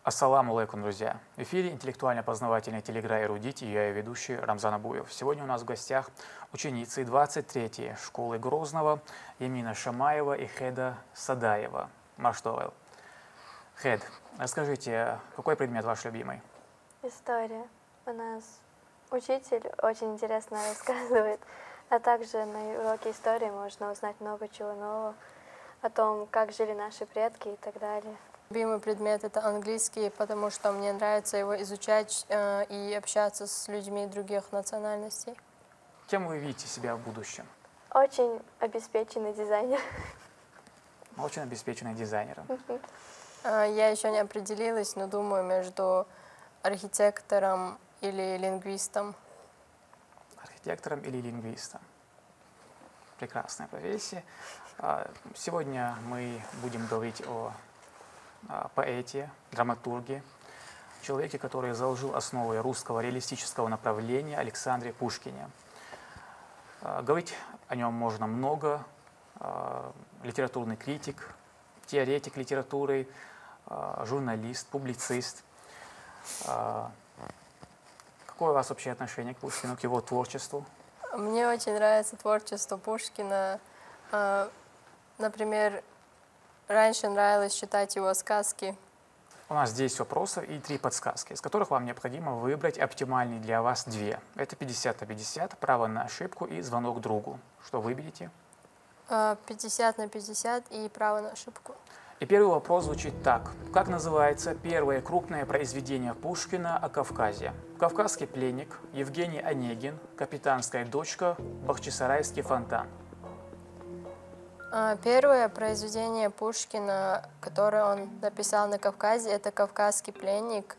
Ассаламу алейкум, друзья! В эфире интеллектуально-познавательной телеигра «Эрудить» и я, ее ведущий Рамзан Абуев. Сегодня у нас в гостях ученицы 23-й школы Грозного Ямина Шамаева и Хеда Садаева. Марштовел. Хед, расскажите, какой предмет ваш любимый? История. У нас учитель очень интересно рассказывает, а также на уроке истории можно узнать много чего нового о том, как жили наши предки и так далее. Любимый предмет — это английский, потому что мне нравится его изучать и общаться с людьми других национальностей. Кем вы видите себя в будущем? Очень обеспеченный дизайнер. Очень обеспеченный дизайнером. Я еще не определилась, но думаю между архитектором или лингвистом. Архитектором или лингвистом. Прекрасная профессия. Сегодня мы будем говорить о поэте, драматурге, человеке, который заложил основы русского реалистического направления Александре Пушкине. Говорить о нем можно много. Литературный критик, теоретик литературы, журналист, публицист. Какое у вас вообще отношение к Пушкину, к его творчеству? Мне очень нравится творчество Пушкина. Например, раньше нравилось читать его сказки. У нас 10 вопросов и 3 подсказки, из которых вам необходимо выбрать оптимальные для вас 2. Это 50 на 50, право на ошибку и звонок другу. Что выберете? 50 на 50 и право на ошибку. И первый вопрос звучит так. Как называется первое крупное произведение Пушкина о Кавказе? «Кавказский пленник», «Евгений Онегин», «Капитанская дочка», «Бахчисарайский фонтан». Первое произведение Пушкина, которое он написал на Кавказе, это «Кавказский пленник».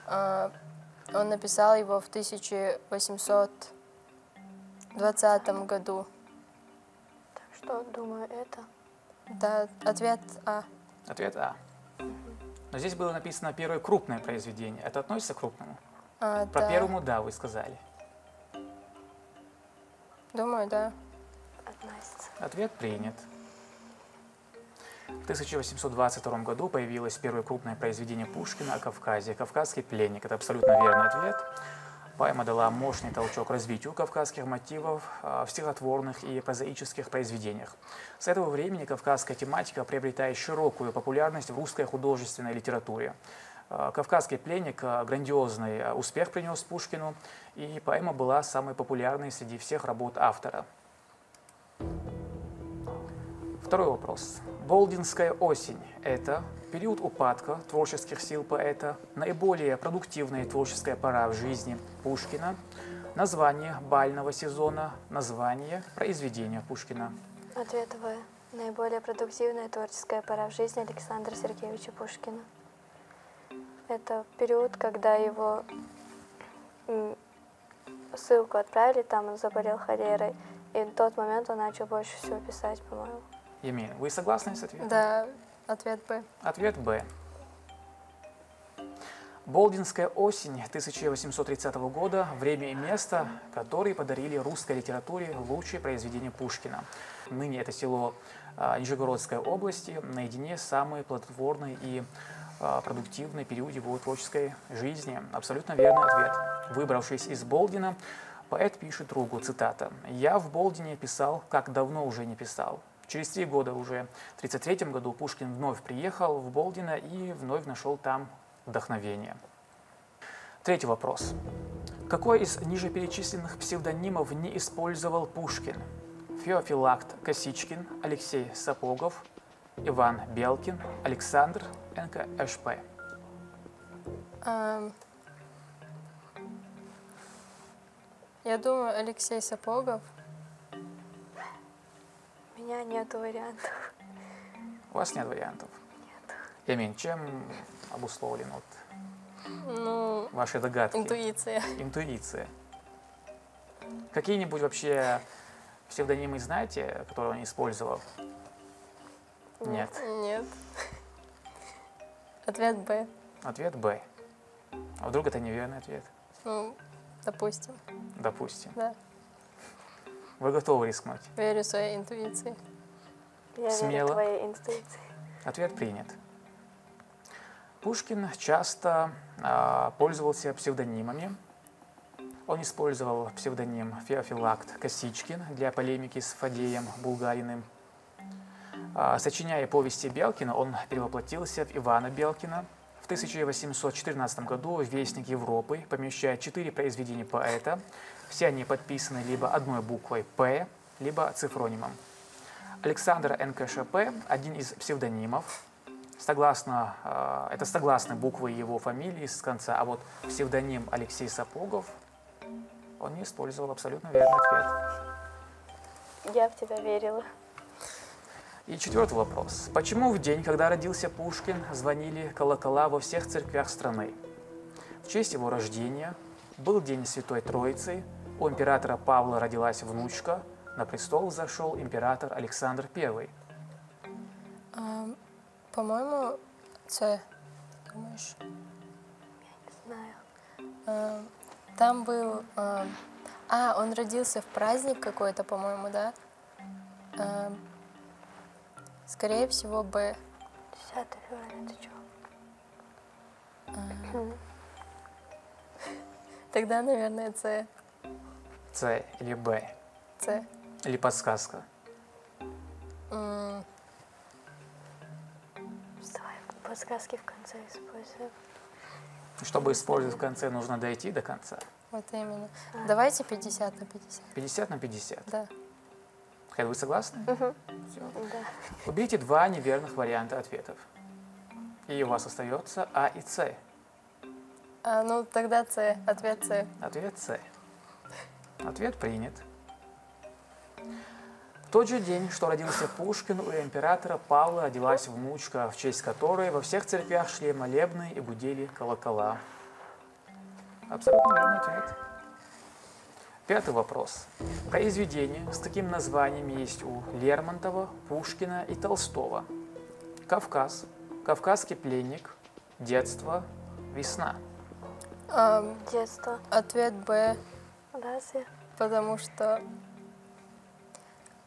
Он написал его в 1820 году. Так что, думаю, это. Да, ответ А. Ответ А. Но здесь было написано первое крупное произведение. Это относится к крупному? Про да. первому «да» вы сказали. Думаю, да. Относится. Ответ принят. В 1822 году появилось первое крупное произведение Пушкина о Кавказе «Кавказский пленник». Это абсолютно верный ответ. Поэма дала мощный толчок развитию кавказских мотивов в стихотворных и прозаических произведениях. С этого времени кавказская тематика приобретает широкую популярность в русской художественной литературе. «Кавказский пленник» грандиозный успех принес Пушкину, и поэма была самой популярной среди всех работ автора. Второй вопрос. Болдинская осень – это период упадка творческих сил поэта, наиболее продуктивная творческая пора в жизни Пушкина, название бального сезона, название произведения Пушкина. Ответ В. Наиболее продуктивная творческая пора в жизни Александра Сергеевича Пушкина. Это период, когда его ссылку отправили, там он заболел холерой, и в тот момент он начал больше всего писать, по-моему. Емин, вы согласны с ответом? Да, ответ Б. Ответ Б. Болдинская осень 1830 года – время и место, которые подарили русской литературе лучшие произведения Пушкина. Ныне это село Нижегородской области, наедине самый плодотворный и продуктивный период его творческой жизни. Абсолютно верный ответ. Выбравшись из Болдина, поэт пишет другу, цитата: «Я в Болдине писал, как давно уже не писал». Через 3 года, уже в 1933 году, Пушкин вновь приехал в Болдино и вновь нашел там вдохновение. Третий вопрос. Какой из ниже перечисленных псевдонимов не использовал Пушкин? Феофилакт Косичкин, Алексей Сапогов, Иван Белкин, Александр НКШП. Я думаю, Алексей Сапогов. У меня нет вариантов. У вас нет вариантов? Нет. Емин, чем обусловлен Ну, ваши догадки? интуиция. Интуиция. Какие-нибудь вообще псевдонимы знаете, которые он использовал? Нет. Нет. Ответ Б. Ответ Б. А вдруг это неверный ответ? Ну, допустим. Допустим. Да. Вы готовы рискнуть? Верю своей интуиции. Я верю Смело. твоей интуиции. Ответ принят. Пушкин часто пользовался псевдонимами. Он использовал псевдоним Феофилакт Косичкин для полемики с Фадеем Булгариным. Сочиняя повести Белкина, он перевоплотился в Ивана Белкина. В 1814 году Вестник Европы помещает 4 произведения поэта. Все они подписаны либо одной буквой «П», либо цифронимом. Александр НКШП – один из псевдонимов. Это согласно буквы его фамилии с конца, а вот псевдоним Алексей Сапогов он не использовал. Абсолютно верный ответ. Я в тебя верила. И 4-й вопрос. Почему в день, когда родился Пушкин, звонили колокола во всех церквях страны? В честь его рождения был день Святой Троицы, у императора Павла родилась внучка, на престол взошел император Александр I. По-моему, С. Думаешь? Не знаю. Там был... он родился в праздник какой-то, по-моему, да? Скорее всего, Б. 10 февраля, ты чё? Тогда, наверное, С. С или Б? С. Или подсказка? Давай подсказки в конце используем. Чтобы использовать в конце, нужно дойти до конца. Вот именно. Давайте 50 на 50. 50 на 50. Да. Хед, вы согласны? Угу. Все. Да. Уберите 2 неверных варианта ответов. И у вас остается А и С. Ну, тогда С. Ответ С. Ответ С. Ответ принят. В тот же день, что родился Пушкин, у императора Павла родилась внучка, в честь которой во всех церквях шли молебны и гудели колокола. Абсолютно верный ответ. 5-й вопрос. Произведения с таким названием есть у Лермонтова, Пушкина и Толстого. Кавказ, Кавказский пленник, Детство, Весна. Детство. Ответ Б, Разве? потому что...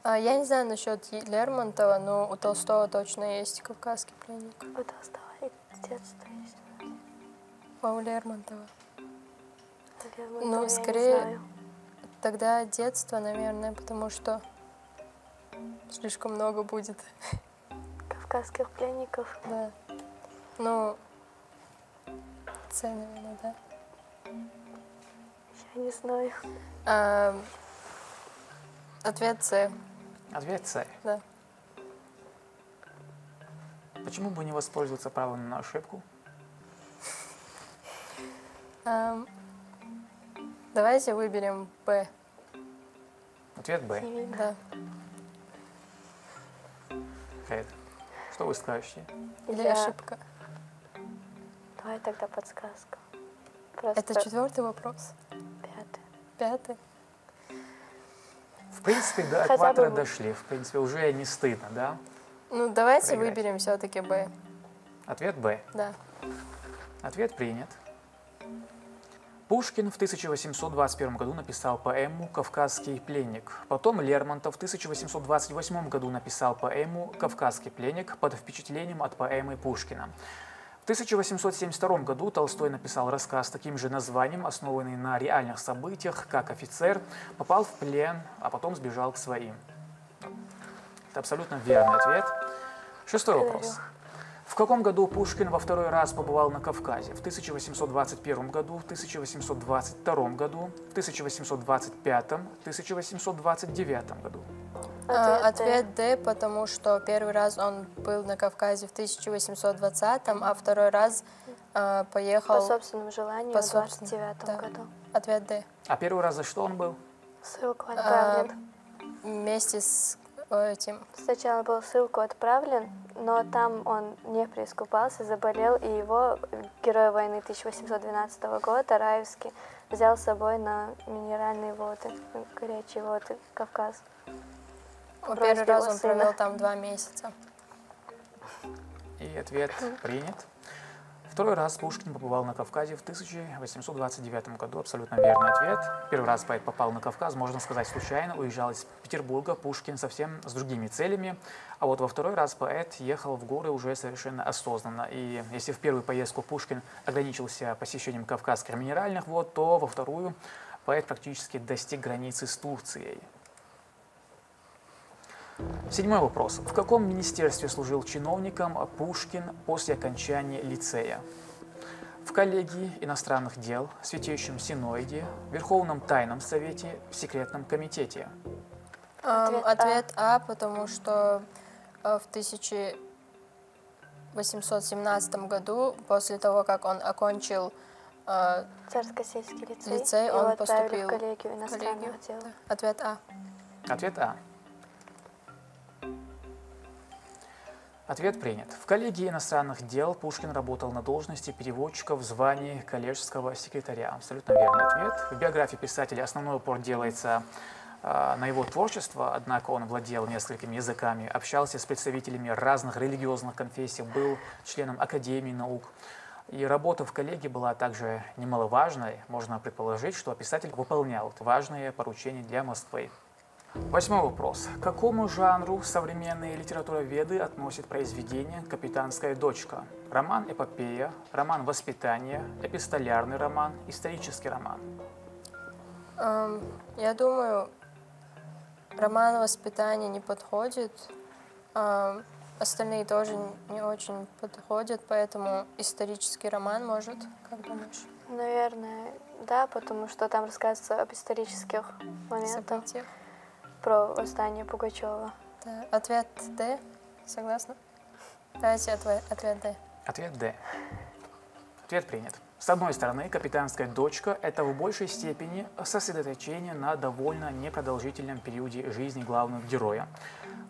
я не знаю насчет Лермонтова, но у Толстого точно есть «Кавказский пленник». У Толстого и детство есть. А у Лермонтова? Лермонтова Ну, я скорее, не знаю. тогда детство, наверное, потому что слишком много будет. Кавказских пленников. Да. Ну, С, наверное, да. Я не знаю. Ответ С, Ответ С. да. Почему бы не воспользоваться правом на ошибку? Давайте выберем Б. Ответ Б. Да. Хед, что вы скажете? Или Я- ошибка? Давай тогда подсказку. Просто Это 4-й вопрос. 5. 5-й. В принципе, до Хотя экватора бы- дошли. В принципе, уже не стыдно, да? Ну, давайте Проиграть. выберем все-таки Б. Ответ Б. Да. Ответ принят. Пушкин в 1821 году написал поэму «Кавказский пленник». Потом Лермонтов в 1828 году написал поэму «Кавказский пленник» под впечатлением от поэмы Пушкина. В 1872 году Толстой написал рассказ с таким же названием, основанный на реальных событиях, как офицер попал в плен, а потом сбежал к своим. Это абсолютно верный ответ. 6-й вопрос. В каком году Пушкин во второй раз побывал на Кавказе? В 1821 году, в 1822 году, в 1825, в 1829 году. Ответ Д, потому что первый раз он был на Кавказе в 1820-м, а второй раз поехал... По собственному желанию по в собственному, 29 да. году. Ответ Д. А первый раз за что он был? Ссылку отправлен. Вместе с этим... Сначала был ссылку отправлен, но там он не преискупался, заболел, и его герой войны 1812 года, Раевский, взял с собой на минеральные воды, горячие воды, Кавказ. Первый раз его он сына. провел там 2 месяца. И ответ принят. Второй раз Пушкин побывал на Кавказе в 1829 году. Абсолютно верный ответ. Первый раз поэт попал на Кавказ, можно сказать, случайно. Уезжал из Петербурга Пушкин совсем с другими целями. А вот во второй раз поэт ехал в горы уже совершенно осознанно. И если в первую поездку Пушкин ограничился посещением кавказских минеральных вод, то во вторую поэт практически достиг границы с Турцией. Седьмой вопрос. В каком министерстве служил чиновником Пушкин после окончания лицея? В коллегии иностранных дел, Святейшем Синоде, Верховном Тайном Совете, в Секретном комитете? Ответ А, потому что в 1817 году, после того, как он окончил Царско-сельский лицей, его он отправили поступил в коллегию иностранных дел. Да. Ответ А. Ответ А. Ответ принят. В коллегии иностранных дел Пушкин работал на должности переводчика в звании коллежского секретаря. Абсолютно верный ответ. В биографии писателя основной упор делается на его творчество, однако он владел несколькими языками, общался с представителями разных религиозных конфессий, был членом Академии наук. И работа в коллегии была также немаловажной. Можно предположить, что писатель выполнял важные поручения для Москвы. Восьмой вопрос. К какому жанру современные литературоведы относят произведение «Капитанская дочка»? Роман-эпопея, роман-воспитание, эпистолярный роман, исторический роман? Я думаю, роман «Воспитание» не подходит. Остальные тоже не очень подходят, поэтому исторический роман может, как думаешь? Наверное, да, потому что там рассказывается об исторических моментах, Событиях. про восстание Пугачева. Да. Ответ Д. Согласна? Давайте ответ Д. Ответ Д. Ответ принят. С одной стороны, «Капитанская дочка» — это в большей степени сосредоточение на довольно непродолжительном периоде жизни главного героя,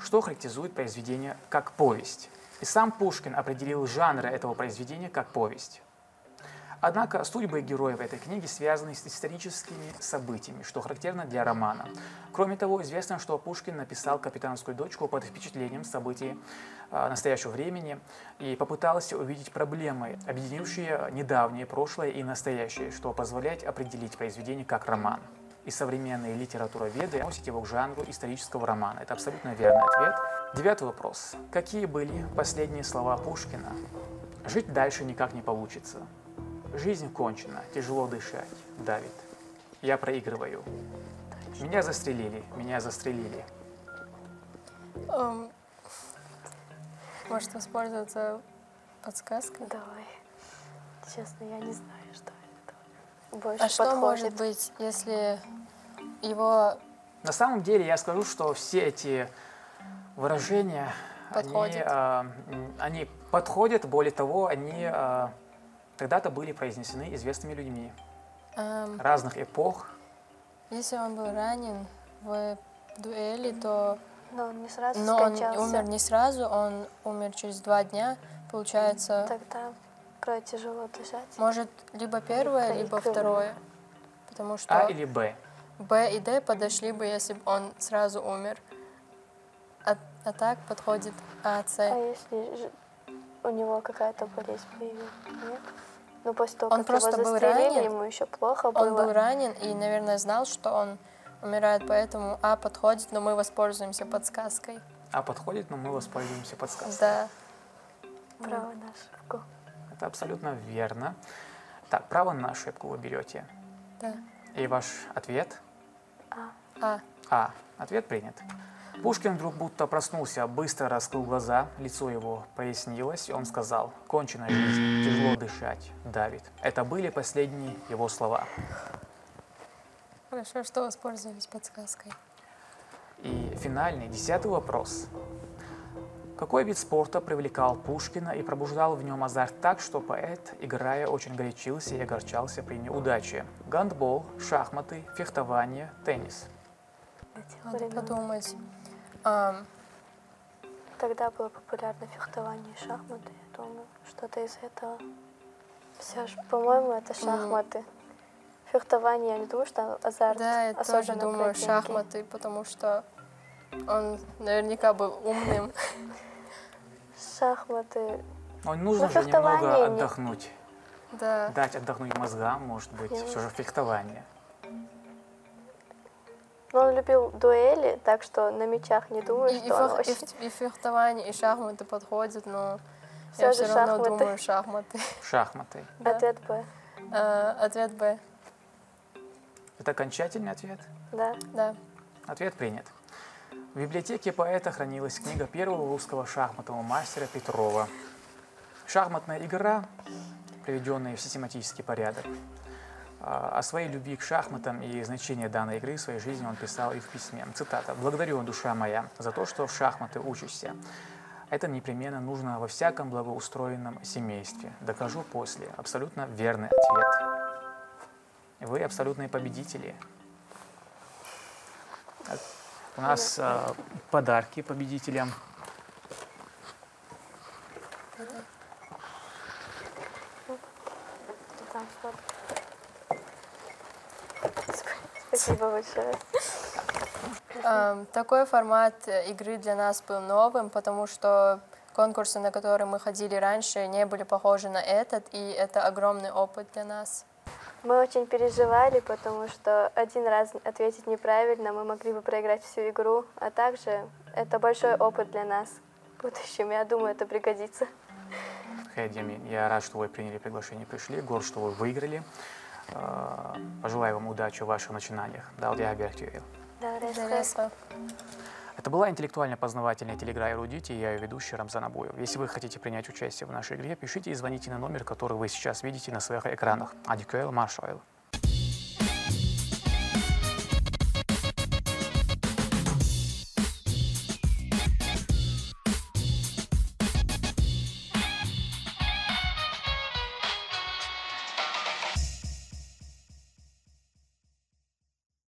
что характеризует произведение как повесть. И сам Пушкин определил жанр этого произведения как повесть. Однако судьбы героев этой книги связаны с историческими событиями, что характерно для романа. Кроме того, известно, что Пушкин написал «Капитанскую дочку» под впечатлением событий настоящего времени и попытался увидеть проблемы, объединившие недавнее прошлое и настоящее, что позволяет определить произведение как роман. И современные литературоведы относят его к жанру исторического романа. Это абсолютно верный ответ. Девятый вопрос. Какие были последние слова Пушкина? «Жить дальше никак не получится. Жизнь кончена, тяжело дышать, давит. Я проигрываю. Меня застрелили, меня застрелили». Может воспользоваться подсказкой? Давай. Честно, я не знаю, что это больше А что подходит. может быть, если его На самом деле я скажу, что все эти выражения, они подходят, более того, они когда-то были произнесены известными людьми разных эпох. если он был ранен в дуэли, то... Но он не сразу Но он скончался. умер не сразу, он умер через 2 дня. Получается, Тогда про тяжело дышать. может, либо первое, либо Проигрываю. второе. Потому что А или Б? Б и Д подошли бы, если бы он сразу умер. А так подходит А, С. А если у него какая-то болезнь появилась? Нет? Ну, после того, Он как просто его был застрелили, ранен. ему еще плохо было. Он был ранен и, наверное, знал, что он умирает, поэтому А подходит, но мы воспользуемся подсказкой. А подходит, но мы воспользуемся подсказкой. Да. Право на ошибку. Это абсолютно верно. Так, право на ошибку вы берете. Да. И ваш ответ? А. А. Ответ принят. Пушкин вдруг будто проснулся, быстро раскрыл глаза, лицо его прояснилось, и он сказал: «Кончена жизнь, тяжело дышать, давит». Это были последние его слова. Хорошо, что воспользовались подсказкой. И финальный, 10-й вопрос. Какой вид спорта привлекал Пушкина и пробуждал в нем азарт так, что поэт, играя, очень горячился и огорчался при неудаче? Гандбол, шахматы, фехтование, теннис. Надо подумать. Тогда было популярно фехтование и шахматы. Я думаю, что-то из этого. Все же, по-моему, это шахматы. Фехтование, я не думаю, что азарт Да, я тоже особенно думаю про деньги. шахматы, потому что он наверняка был умным. Шахматы, Но нужно Ну, же немного фехтование не- отдохнуть. Да. Дать отдохнуть мозгам, может быть, все же фехтование. Но он любил дуэли, так что на мячах не думаю, И, что он очень... и фехтование, и шахматы подходят, но Всё я же все равно шахматы. думаю шахматы. Шахматы. Да. Ответ Б. Ответ Б. Это окончательный ответ? Да. Да. Ответ принят. В библиотеке поэта хранилась книга первого русского шахматного мастера Петрова. Шахматная игра, приведенная в систематический порядок. О своей любви к шахматам и значении данной игры в своей жизни он писал и в письме. Цитата. «Благодарю, душа моя, за то, что в шахматы учишься. Это непременно нужно во всяком благоустроенном семействе. Докажу после». Абсолютно верный ответ. Вы абсолютные победители. У нас подарки победителям. Там что? Спасибо большое. Такой формат игры для нас был новым, потому что конкурсы, на которые мы ходили раньше, не были похожи на этот, и это огромный опыт для нас. Мы очень переживали, потому что один раз ответить неправильно, мы могли бы проиграть всю игру, а также это большой опыт для нас в будущем. Я думаю, это пригодится. Хедями, я рад, что вы приняли приглашение, пришли. Горд, что вы выиграли. Пожелаю вам удачи в ваших начинаниях. Да, Это была интеллектуально-познавательная телеигра «Эрудити», и я ее ведущий Рамзан Абуев. Если вы хотите принять участие в нашей игре, пишите и звоните на номер, который вы сейчас видите на своих экранах. Адикуэл Маршайл.